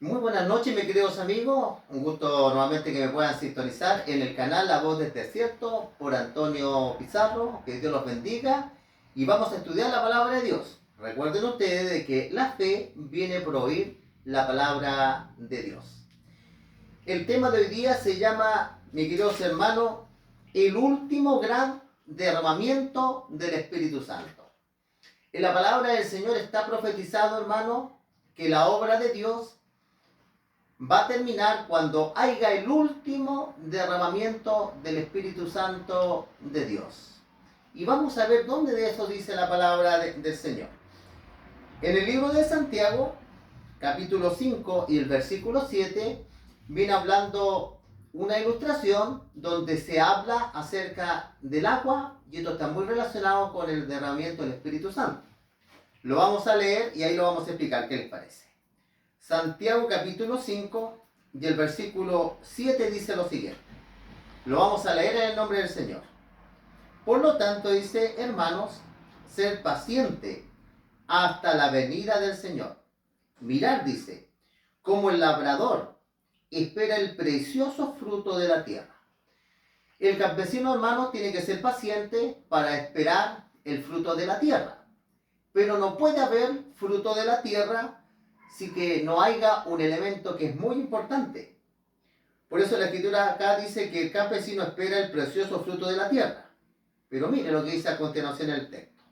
Muy buenas noches, mis queridos amigos. Un gusto nuevamente que me puedan sintonizar en el canal La Voz del Desierto por Antonio Pizarro. Que Dios los bendiga. Y vamos a estudiar la palabra de Dios. Recuerden ustedes de que la fe viene por oír la palabra de Dios. El tema de hoy día se llama, mis queridos hermanos, el último gran derramamiento del Espíritu Santo. En la palabra del Señor está profetizado, hermano, que la obra de Dios va a terminar cuando haya el último derramamiento del Espíritu Santo de Dios. Y vamos a ver dónde de eso dice la palabra del Señor. En el libro de Santiago, capítulo 5 y el versículo 7, viene hablando una ilustración donde se habla acerca del agua, y esto está muy relacionado con el derramamiento del Espíritu Santo. Lo vamos a leer y ahí lo vamos a explicar, ¿qué les parece? Santiago capítulo 5 y el versículo 7 dice lo siguiente. Lo vamos a leer en el nombre del Señor. Por lo tanto dice, hermanos, sed paciente hasta la venida del Señor. Mirad, dice, como el labrador espera el precioso fruto de la tierra. El campesino, hermano, tiene que ser paciente para esperar el fruto de la tierra. Pero no puede haber fruto de la tierra si que no haya un elemento que es muy importante. Por eso la escritura acá dice que el campesino espera el precioso fruto de la tierra. Pero mire lo que dice a continuación el texto.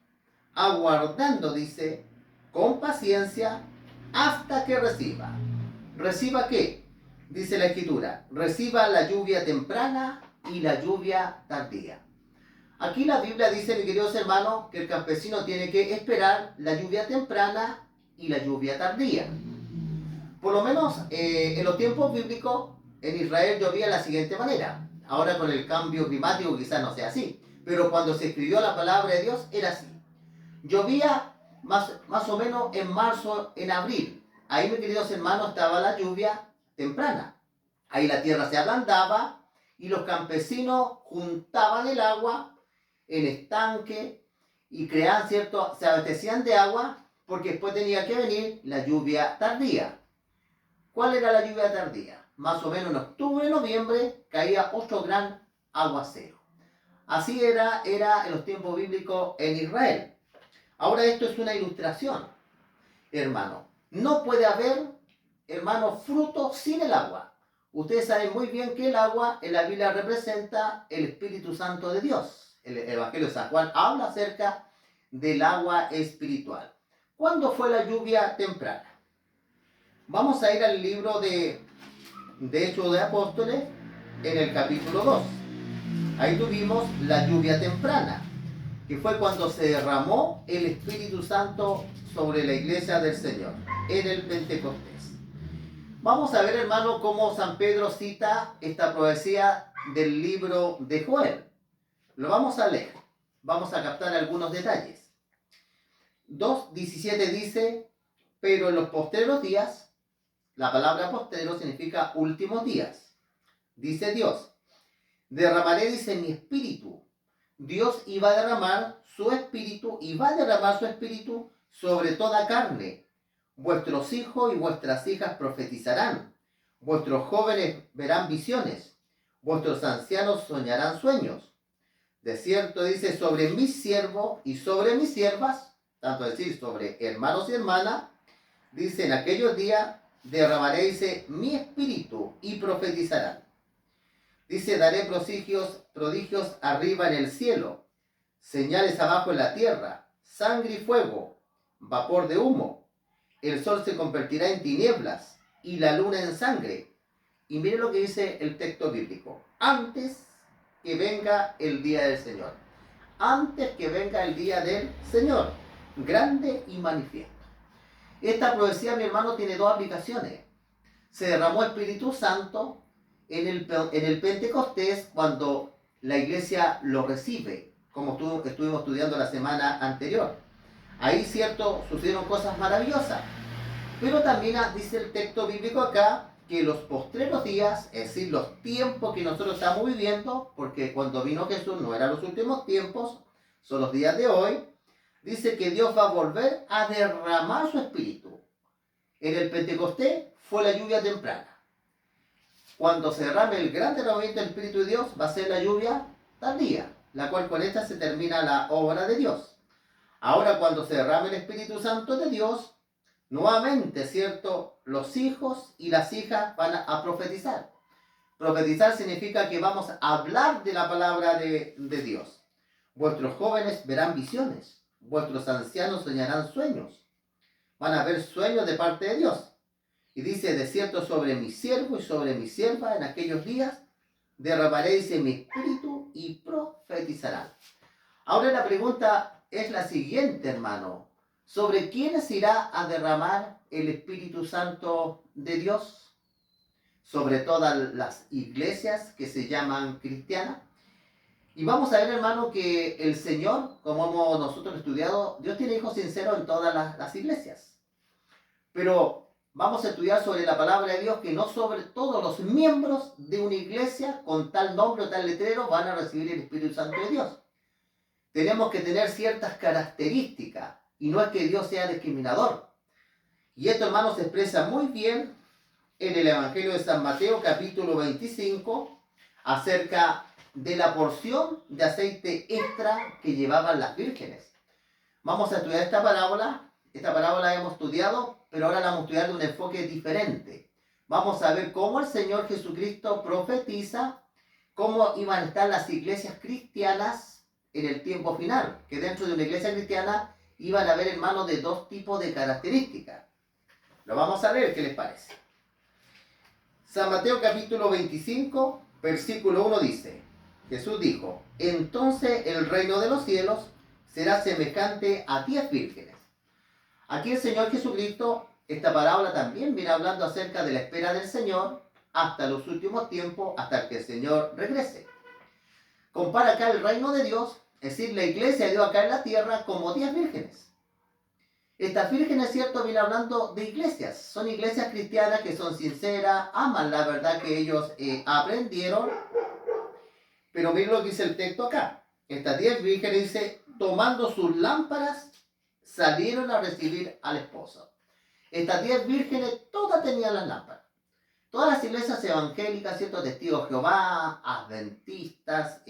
Aguardando, dice, con paciencia hasta que reciba. ¿Reciba qué? Dice la escritura. Reciba la lluvia temprana y la lluvia tardía. Aquí la Biblia dice, mis queridos hermanos, que el campesino tiene que esperar la lluvia temprana y la lluvia tardía. Por lo menos en los tiempos bíblicos en Israel llovía de la siguiente manera. Ahora con el cambio climático quizás no sea así, pero cuando se escribió la palabra de Dios era así. Llovía más o menos en marzo, en abril. Ahí, mis queridos hermanos, estaba la lluvia temprana. Ahí la tierra se ablandaba y los campesinos juntaban el agua en estanque y creaban, ¿cierto? Se abastecían de agua porque después tenía que venir la lluvia tardía. ¿Cuál era la lluvia tardía? Más o menos en octubre, noviembre, caía otro gran aguacero. Así era en los tiempos bíblicos en Israel. Ahora esto es una ilustración, hermano. No puede haber, hermano, fruto sin el agua. Ustedes saben muy bien que el agua en la Biblia representa el Espíritu Santo de Dios. El Evangelio de San Juan habla acerca del agua espiritual. ¿Cuándo fue la lluvia temprana? Vamos a ir al libro de Hechos de Apóstoles en el capítulo 2. Ahí tuvimos la lluvia temprana, que fue cuando se derramó el Espíritu Santo sobre la iglesia del Señor, en el Pentecostés. Vamos a ver, hermano, cómo San Pedro cita esta profecía del libro de Joel. Lo vamos a leer. Vamos a captar algunos detalles. 2:17 dice, pero en los postreros días, la palabra postrero significa últimos días, dice Dios, derramaré, dice, mi espíritu. Dios iba a derramar su espíritu y va a derramar su espíritu sobre toda carne. Vuestros hijos y vuestras hijas profetizarán. Vuestros jóvenes verán visiones. Vuestros ancianos soñarán sueños. De cierto, dice, sobre mis siervos y sobre mis siervas, tanto decir sobre hermanos y hermanas, dice, en aquellos días derramaré, dice, mi espíritu y profetizarán. Dice, daré prodigios arriba en el cielo, señales abajo en la tierra, sangre y fuego, vapor de humo. El sol se convertirá en tinieblas y la luna en sangre. Y mire lo que dice el texto bíblico. Antes que venga el día del Señor. Antes que venga el día del Señor. Grande y manifiesto. Esta profecía, mi hermano, tiene dos aplicaciones. Se derramó Espíritu Santo en el Pentecostés cuando la iglesia lo recibe, como estuvimos estudiando la semana anterior. Ahí, cierto, sucedieron cosas maravillosas. Pero también dice el texto bíblico acá que los postreros días, es decir, los tiempos que nosotros estamos viviendo, porque cuando vino Jesús no eran los últimos tiempos, son los días de hoy, dice que Dios va a volver a derramar su espíritu. En el Pentecostés fue la lluvia temprana. Cuando se derrame el gran derramamiento del Espíritu de Dios, va a ser la lluvia tardía, la cual con esta se termina la obra de Dios. Ahora cuando se derrame el Espíritu Santo de Dios, nuevamente, ¿cierto? Los hijos y las hijas van a profetizar. Profetizar significa que vamos a hablar de la palabra de Dios. Vuestros jóvenes verán visiones, vuestros ancianos soñarán sueños. Van a ver sueños de parte de Dios. Y dice, de cierto sobre mi siervo y sobre mi sierva en aquellos días, derramaré, dice, mi espíritu y profetizarán. Ahora la pregunta es la siguiente, hermano. ¿Sobre quiénes irá a derramar el Espíritu Santo de Dios? Sobre todas las iglesias que se llaman cristianas. Y vamos a ver, hermano, que el Señor, como hemos nosotros estudiado, Dios tiene hijos sinceros en todas las iglesias. Pero vamos a estudiar sobre la palabra de Dios, que no sobre todos los miembros de una iglesia con tal nombre o tal letrero van a recibir el Espíritu Santo de Dios. Tenemos que tener ciertas características, y no es que Dios sea discriminador. Y esto, hermano, se expresa muy bien en el Evangelio de San Mateo, capítulo 25, acerca de la porción de aceite extra que llevaban las vírgenes. Vamos a estudiar esta parábola. Esta parábola la hemos estudiado, pero ahora la vamos a estudiar de un enfoque diferente. Vamos a ver cómo el Señor Jesucristo profetiza cómo iban a estar las iglesias cristianas en el tiempo final, que dentro de una iglesia cristiana iban a haber, hermanos, de dos tipos de características. Lo vamos a ver, ¿qué les parece? San Mateo capítulo 25, versículo 1 dice, Jesús dijo, entonces el reino de los cielos será semejante a 10 vírgenes. Aquí el Señor Jesucristo, esta parábola también viene hablando acerca de la espera del Señor hasta los últimos tiempos, hasta que el Señor regrese. Compara acá el reino de Dios, es decir, la iglesia de Dios acá en la tierra, como 10 vírgenes. Estas vírgenes, cierto, viene hablando de iglesias. Son iglesias cristianas que son sinceras, aman la verdad que ellos aprendieron. Pero miren lo que dice el texto acá. Estas 10 vírgenes dice, tomando sus lámparas, salieron a recibir al esposo. Estas 10 vírgenes todas tenían las lámparas. Todas las iglesias evangélicas, ciertos testigos de Jehová, adventistas,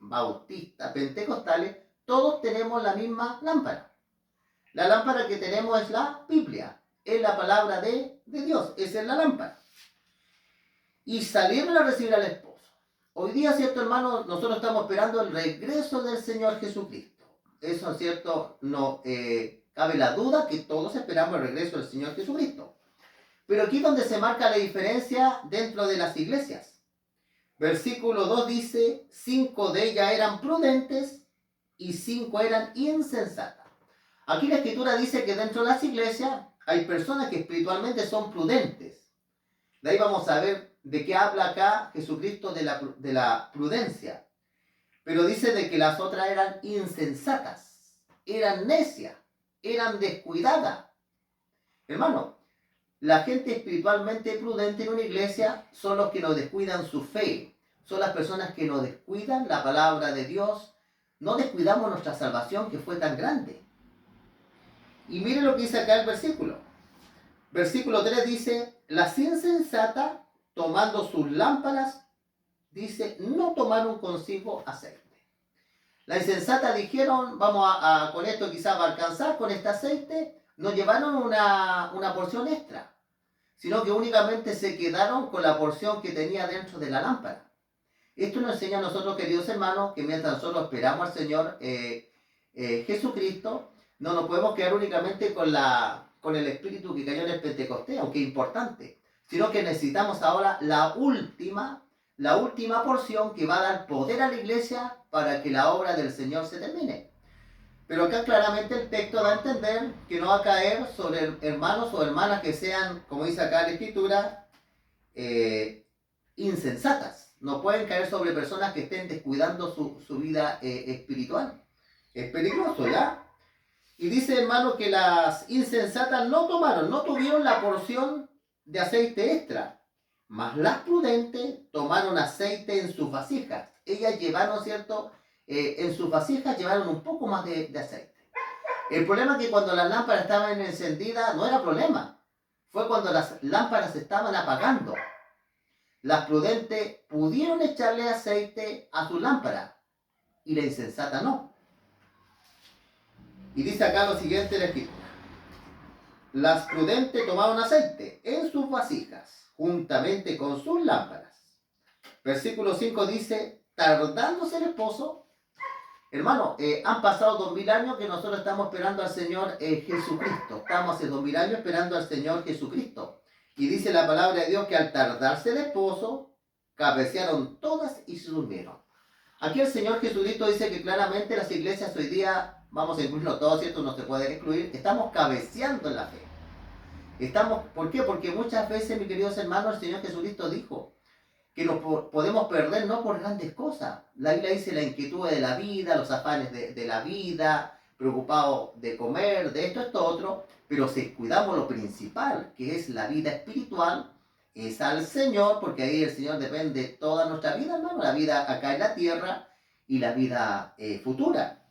bautistas, pentecostales, todos tenemos la misma lámpara. La lámpara que tenemos es la Biblia, es la palabra de Dios, esa es la lámpara. Y salieron a recibir al esposo. Hoy día, cierto, hermano, nosotros estamos esperando el regreso del Señor Jesucristo. Eso, cierto, no cabe la duda que todos esperamos el regreso del Señor Jesucristo. Pero aquí es donde se marca la diferencia dentro de las iglesias. Versículo 2 dice, 5 de ellas eran prudentes y 5 eran insensatas. Aquí la Escritura dice que dentro de las iglesias hay personas que espiritualmente son prudentes. De ahí vamos a ver de qué habla acá Jesucristo de la prudencia. Pero dice de que las otras eran insensatas, eran necias, eran descuidadas. Hermano, la gente espiritualmente prudente en una iglesia son los que no descuidan su fe. Son las personas que no descuidan la palabra de Dios. No descuidamos nuestra salvación que fue tan grande. Y mire lo que dice acá el versículo. Versículo 3 dice, las insensatas, tomando sus lámparas, dice, no tomaron consigo aceite. Las insensatas dijeron, vamos con esto quizás va a alcanzar con este aceite, no llevaron una porción extra, sino que únicamente se quedaron con la porción que tenía dentro de la lámpara. Esto nos enseña a nosotros, queridos hermanos, que mientras nosotros esperamos al Señor Jesucristo, no nos podemos quedar únicamente con el espíritu que cayó en el Pentecostés, aunque es importante, sino que necesitamos ahora la última porción que va a dar poder a la iglesia para que la obra del Señor se termine. Pero acá claramente el texto da a entender que no va a caer sobre hermanos o hermanas que sean, como dice acá la Escritura, insensatas. No pueden caer sobre personas que estén descuidando su vida espiritual. Es peligroso, ¿ya? Y dice, hermano, que las insensatas no tuvieron la porción de aceite extra, mas las prudentes tomaron aceite en sus vasijas. Ellas llevaron, ¿cierto? En sus vasijas llevaron un poco más de aceite. El problema es que cuando las lámparas estaban encendidas no era problema. fue cuando las lámparas se estaban apagando. Las prudentes pudieron echarle aceite a su lámpara y la insensata no. Y dice acá lo siguiente la escritura. Las prudentes tomaron aceite en sus vasijas, juntamente con sus lámparas. Versículo 5 dice, tardándose el esposo. Hermano, han pasado 2000 años que nosotros estamos esperando al Señor Jesucristo. Estamos hace 2000 años esperando al Señor Jesucristo. Y dice la palabra de Dios que al tardarse el esposo, cabecearon todas y se durmieron. Aquí el Señor Jesucristo dice que claramente las iglesias hoy día, vamos a incluirlo todo, ¿cierto? No se puede excluir, estamos cabeceando en la fe. ¿Por qué? Porque muchas veces, mis queridos hermanos, el Señor Jesucristo dijo que nos podemos perder no por grandes cosas. La Biblia dice la inquietud de la vida, los afanes de la vida, preocupados de comer, de esto otro, pero si cuidamos lo principal, que es la vida espiritual, es al Señor, porque ahí el Señor depende de toda nuestra vida, hermano, la vida acá en la tierra y la vida futura.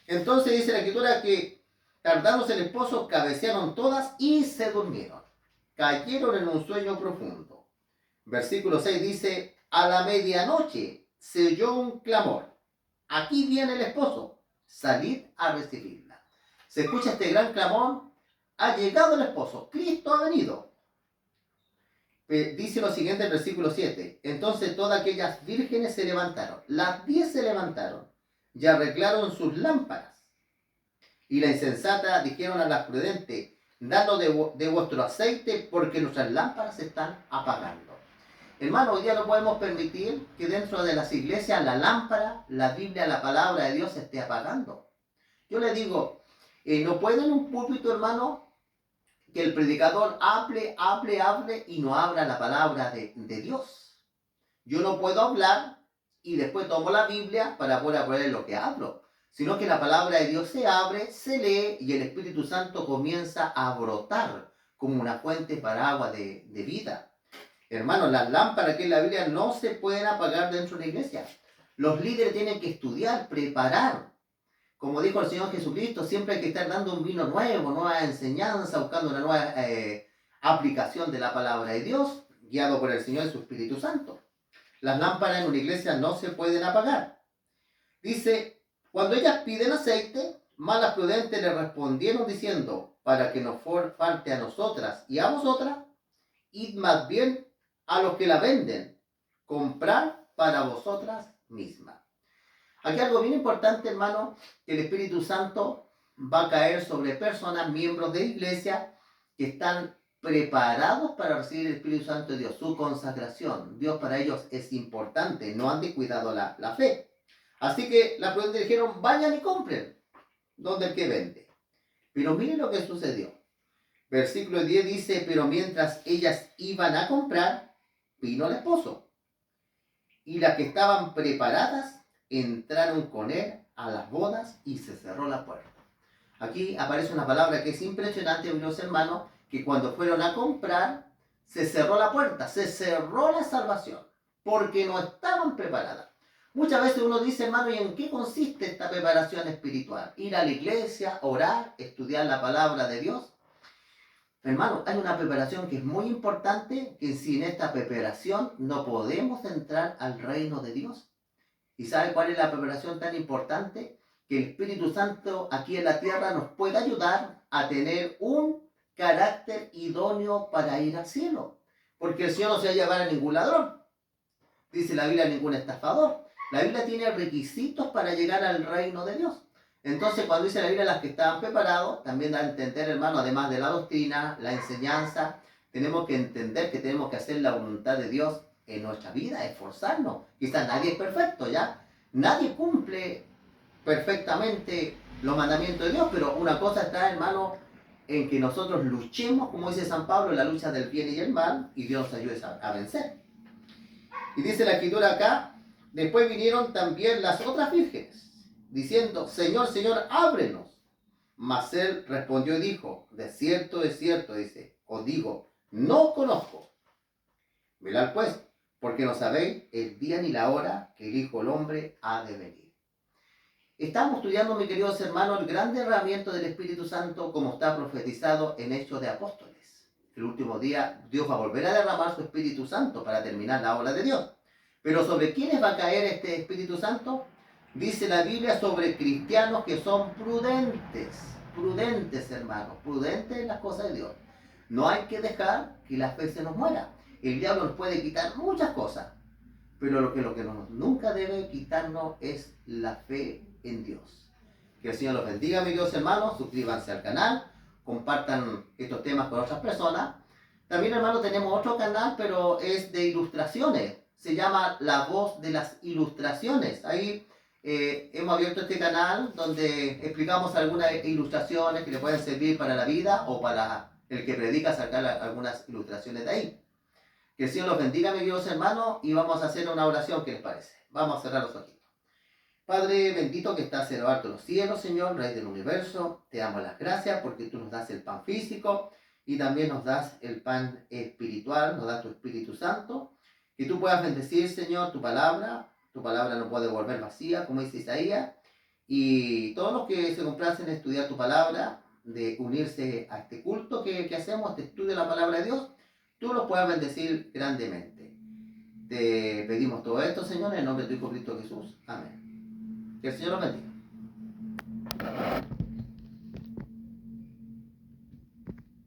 Entonces dice la Escritura que tardándose el esposo, cabecearon todas y se durmieron. Cayeron en un sueño profundo. Versículo 6 dice, a la medianoche se oyó un clamor. Aquí viene el esposo, salid a recibirla. Se escucha este gran clamor, ha llegado el esposo, Cristo ha venido. Dice lo siguiente en versículo 7, entonces todas aquellas vírgenes se levantaron, las 10 se levantaron y arreglaron sus lámparas. Y la insensata dijeron a las prudentes, dadnos de vuestro aceite porque nuestras lámparas se están apagando. Hermano, hoy día no podemos permitir que dentro de las iglesias la lámpara, la Biblia, la palabra de Dios se esté apagando. Yo le digo, no puede en un púlpito, hermano, que el predicador hable y no abra la palabra de Dios. Yo no puedo hablar y después tomo la Biblia para poder aprender lo que hablo, sino que la palabra de Dios se abre, se lee y el Espíritu Santo comienza a brotar como una fuente para agua de vida. Hermanos, las lámparas que en la Biblia no se pueden apagar dentro de la iglesia. Los líderes tienen que estudiar, preparar. Como dijo el Señor Jesucristo, siempre hay que estar dando un vino nuevo, nueva enseñanza, buscando una nueva aplicación de la palabra de Dios, guiado por el Señor y su Espíritu Santo. Las lámparas en una iglesia no se pueden apagar. Dice, cuando ellas piden aceite, malas prudentes le respondieron diciendo, para que nos falte a nosotras y a vosotras, id más bien a los que la venden, comprar para vosotras mismas. Aquí algo bien importante, hermano, que el Espíritu Santo va a caer sobre personas, miembros de la iglesia, que están preparados para recibir el Espíritu Santo de Dios, su consagración. Dios para ellos es importante, no han descuidado la fe. Así que las prudentes dijeron, vayan y compren, donde el que vende. Pero miren lo que sucedió. Versículo 10 dice, pero mientras ellas iban a comprar, vino el esposo. Y las que estaban preparadas entraron con él a las bodas y se cerró la puerta. Aquí aparece una palabra que es impresionante, mis hermanos, que cuando fueron a comprar, se cerró la puerta, se cerró la salvación, porque no estaban preparadas. Muchas veces uno dice, hermano, ¿y en qué consiste esta preparación espiritual? Ir a la iglesia, orar, estudiar la palabra de Dios. Hermano, hay una preparación que es muy importante, que sin esta preparación no podemos entrar al reino de Dios. ¿Y sabe cuál es la preparación tan importante? Que el Espíritu Santo aquí en la tierra nos puede ayudar a tener un carácter idóneo para ir al cielo. Porque el Señor no se va a llevar a ningún ladrón. Dice la Biblia, ningún estafador. La Biblia tiene requisitos para llegar al reino de Dios. Entonces, cuando dice la Biblia las que estaban preparados, también da a entender, hermano, además de la doctrina, la enseñanza, tenemos que entender que tenemos que hacer la voluntad de Dios en nuestra vida, esforzarnos. Quizás nadie es perfecto, ¿ya? Nadie cumple perfectamente los mandamientos de Dios, pero una cosa está, hermano, en que nosotros luchemos, como dice San Pablo, en la lucha del bien y el mal, y Dios nos ayude a vencer. Y dice la Escritura acá, después vinieron también las otras vírgenes, diciendo, Señor, Señor, ábrenos. Mas él respondió y dijo, de cierto, dice, os digo, no conozco. Mirad pues, porque no sabéis el día ni la hora que el Hijo del Hombre ha de venir. Estamos estudiando, mis queridos hermanos, el gran derramamiento del Espíritu Santo como está profetizado en Hechos de Apóstoles. el último día Dios va a volver a derramar su Espíritu Santo para terminar la obra de Dios. Pero ¿sobre quiénes va a caer este Espíritu Santo? Dice la Biblia sobre cristianos que son prudentes hermanos, prudentes en las cosas de Dios. No hay que dejar que la fe se nos muera. El diablo nos puede quitar muchas cosas, pero lo que nunca debe quitarnos es la fe en Dios. Que el Señor los bendiga, mis queridos hermanos. Suscríbanse al canal, compartan estos temas con otras personas. También, hermanos, tenemos otro canal, pero es de ilustraciones. Se llama La Voz de las Ilustraciones. Ahí hemos abierto este canal donde explicamos algunas ilustraciones que le pueden servir para la vida o para el que predica, sacar algunas ilustraciones de ahí. Que el Señor los bendiga, mis queridos hermanos, y vamos a hacer una oración. ¿Qué les parece? Vamos a cerrar los ojitos. Padre bendito que estás en lo alto de los cielos, Señor, Rey del universo, te damos las gracias porque tú nos das el pan físico y también nos das el pan espiritual, nos das tu Espíritu Santo, que tú puedas bendecir, Señor, tu palabra no puede volver vacía, como dice Isaías, y todos los que se complacen en estudiar tu palabra, de unirse a este culto que hacemos, este estudio de la palabra de Dios, tú los puedas bendecir grandemente. Te pedimos todo esto, Señor, en el nombre de tu Hijo Cristo Jesús. Amén. Que el Señor los bendiga.